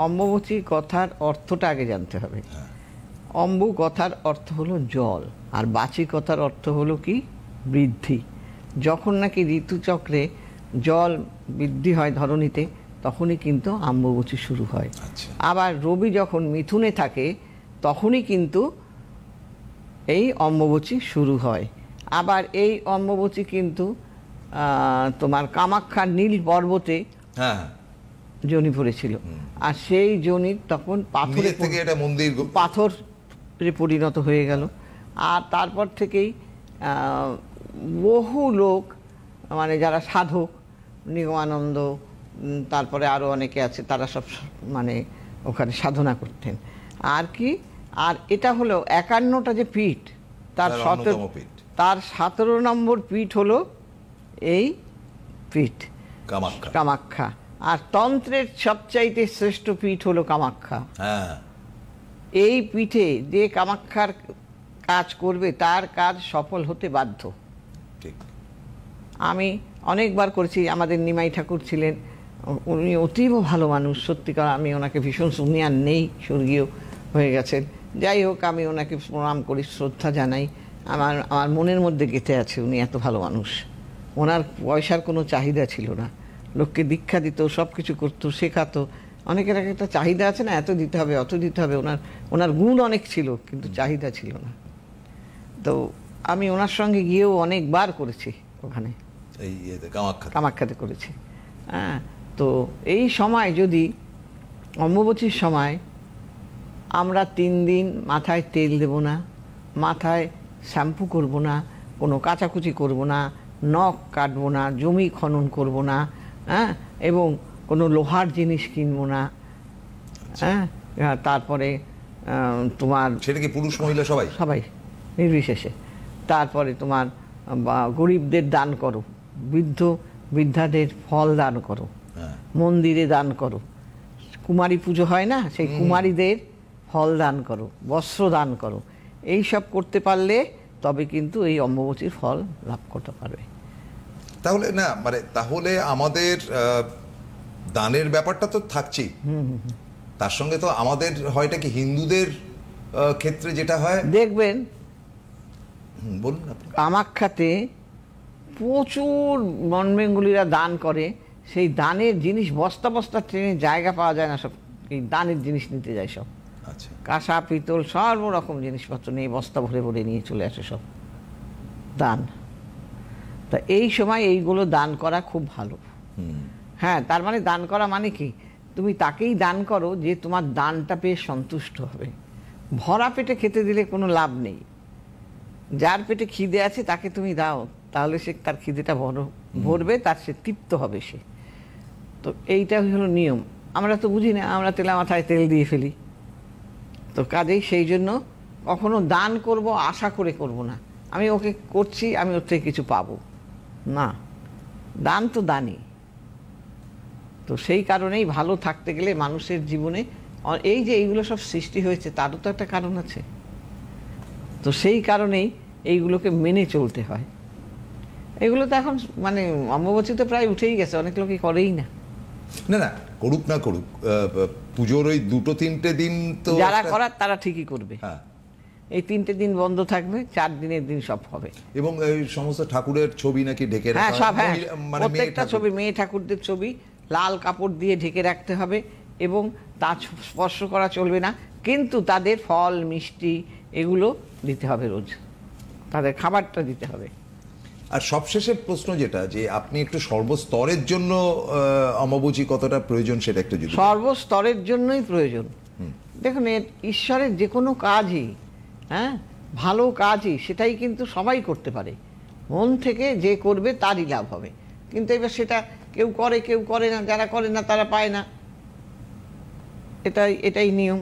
অম্বুবচী কথার অর্থটা আগে জানতে হবে। অম্বু কথার অর্থ হলো জল, আর বাচী কথার অর্থ হলো কি বৃদ্ধি। যখন নাকি ঋতুচক্রে জল বৃদ্ধি হয় ধরণীতে, তখনই কিন্তু অম্বুবচী শুরু হয়। আবার রবি যখন মিথুনে থাকে তখনই কিন্তু এই অম্বুবচী শুরু হয়। আবার এই অম্বুবচী কিন্তু তোমার কামাখ্যার নীল পর্বতে জনি পড়েছিল, আর সেই জনির তখন পাথরে পরিণত হয়ে গেল। আর তারপর থেকেই বহু লোক, মানে যারা সাধক, নিগমানন্দ, তারপরে আরও অনেকে আছে, তারা সব মানে ওখানে সাধনা করতেন। আর কি, আর এটা হলো 51টা যে পীঠ, তার 17 নম্বর পীঠ হলো এই পীঠ কামাখ্যা। আর তন্ত্রের সবচাইতে শ্রেষ্ঠ পীঠ হলো কামাখ্যা। এই পীঠে যে কামাখ্যার কাজ করবে তার কাজ সফল হতে বাধ্য। আমি অনেকবার করেছি। আমাদের নিমাই ঠাকুর ছিলেন, উনি অতীব ভালো মানুষ, সত্যিকার। আমি ওনাকে ভীষণ শুনি, আর নেই, স্বর্গীয় হয়ে গেছেন। যাই হোক, আমি ওনাকে প্রণাম করি, শ্রদ্ধা জানাই। আমার মনের মধ্যে গেঁথে আছে উনি এত ভালো মানুষ। ওনার পয়সার কোনো চাহিদা ছিল না, লোককে দীক্ষা দিত, সব কিছু করতো, শেখাতো। অনেকের একটা চাহিদা আছে না, এত দিতে হবে, অত দিতে হবে। ওনার গুণ অনেক ছিল, কিন্তু চাহিদা ছিল না। তো আমি ওনার সঙ্গে গিয়েও অনেকবার করেছি, ওখানে কামাখ্যাতে করেছি। হ্যাঁ, তো এই সময় যদি অম্বুবচীর সময় আমরা 3 দিন মাথায় তেল দেব না, মাথায় শ্যাম্পু করব না, কোনো কাচাকুচি করব না, নখ কাটবো না, জমি খনন করব না, হ্যাঁ, এবং কোনো লোহার জিনিস কিনবো না। হ্যাঁ, তারপরে তোমার সেটা কি পুরুষ মহিলা সবাই নির্বিশেষে। তারপরে তোমার গরিবদের দান করো, বৃদ্ধাদের ফল দান করো, মন্দিরে দান করো। কুমারী পুজো হয় না, সেই কুমারীদের ফল দান করো, বস্ত্র দান করো। এই সব করতে পারলে তবে কিন্তু এই অম্বুবচীর ফল লাভ করতে পারবে। তাহলে আমাদের দানের ব্যাপারটা তো থাকছেই, তার সঙ্গে তো আমাদের হয়টা কি হিন্দুদের ক্ষেত্রে যেটা হয় দেখবেন, বলুন, কামাখ্যাতে প্রচুর নন বেঙ্গলিরা দান করে। সেই দানের জিনিস বস্তা বস্তা ট্রেনে জায়গা পাওয়া যায় না, সব এই দানের জিনিস নিতে যায় সব। কাঁসা পিতল সর্বরকম জিনিসপত্র নিয়ে বস্তা ভরে ভরে নিয়ে চলে আসে সব দান। তা এই সময় এইগুলো দান করা খুব ভালো। হ্যাঁ, তার মানে দান করা মানে কি, তুমি তাকেই দান করো যে তোমার দানটা পেয়ে সন্তুষ্ট হবে। ভরা পেটে খেতে দিলে কোনো লাভ নেই। যার পেটে খিদে আছে তাকে তুমি দাও, তাহলে সে তার খিদেটা ভরবে, তার সে তৃপ্ত হবে সে। তো এইটা হলো নিয়ম। আমরা তো বুঝি না, আমরা তেলা মাথায় তেল দিয়ে ফেলি। তো কাজেই সেই জন্য কখনো দান করব আশা করে করব না, আমি ওকে করছি, আমি ওর থেকে কিছু পাবো না। দান তো দানই। তো সেই কারণেই ভালো থাকতে গেলে মানুষের জীবনে এই যে এইগুলো সব সৃষ্টি হয়েছে, তারও তো একটা কারণ আছে। তো সেই কারণেই এইগুলোকে মেনে চলতে হয়। এগুলো তো এখন মানে অম্বুবচী তো প্রায় উঠেই গেছে, অনেক লোকই করেই না। না করুক না করুক, পুজোর ওই 2-3টে দিন তো যারা করার তারা ঠিকই করবে। এই 3টে দিন বন্ধ থাকবে, 4 দিনের দিন সব হবে। এবং এই সমস্ত ঠাকুরের ছবি নাকি ঢেকে রাখা, হ্যাঁ সব, হ্যাঁ, প্রত্যেকটা ছবি, মেয়ে ঠাকুরদের ছবি লাল কাপড় দিয়ে ঢেকে রাখতে হবে, এবং তা স্পর্শ করা চলবে না। কিন্তু তাদের ফল মিষ্টি এগুলো দিতে হবে রোজ, তাদের খাবারটা দিতে হবে। আর সবশেষে প্রশ্ন যেটা, যে আপনি একটু সর্বস্তরের জন্য অম্বুবচী কতটা প্রয়োজন সেটা একটু যদি। সর্বস্তরের জন্যই প্রয়োজন। দেখুন, ঈশ্বরের যে কোনো কাজই, হ্যাঁ, ভালো কাজই, সেটাই কিন্তু সবাই করতে পারে। মন থেকে যে করবে তারই লাভ হবে। কিন্তু এবার সেটা কেউ করে কেউ করে না, যারা করে না তারা পায় না, এটাই নিয়ম।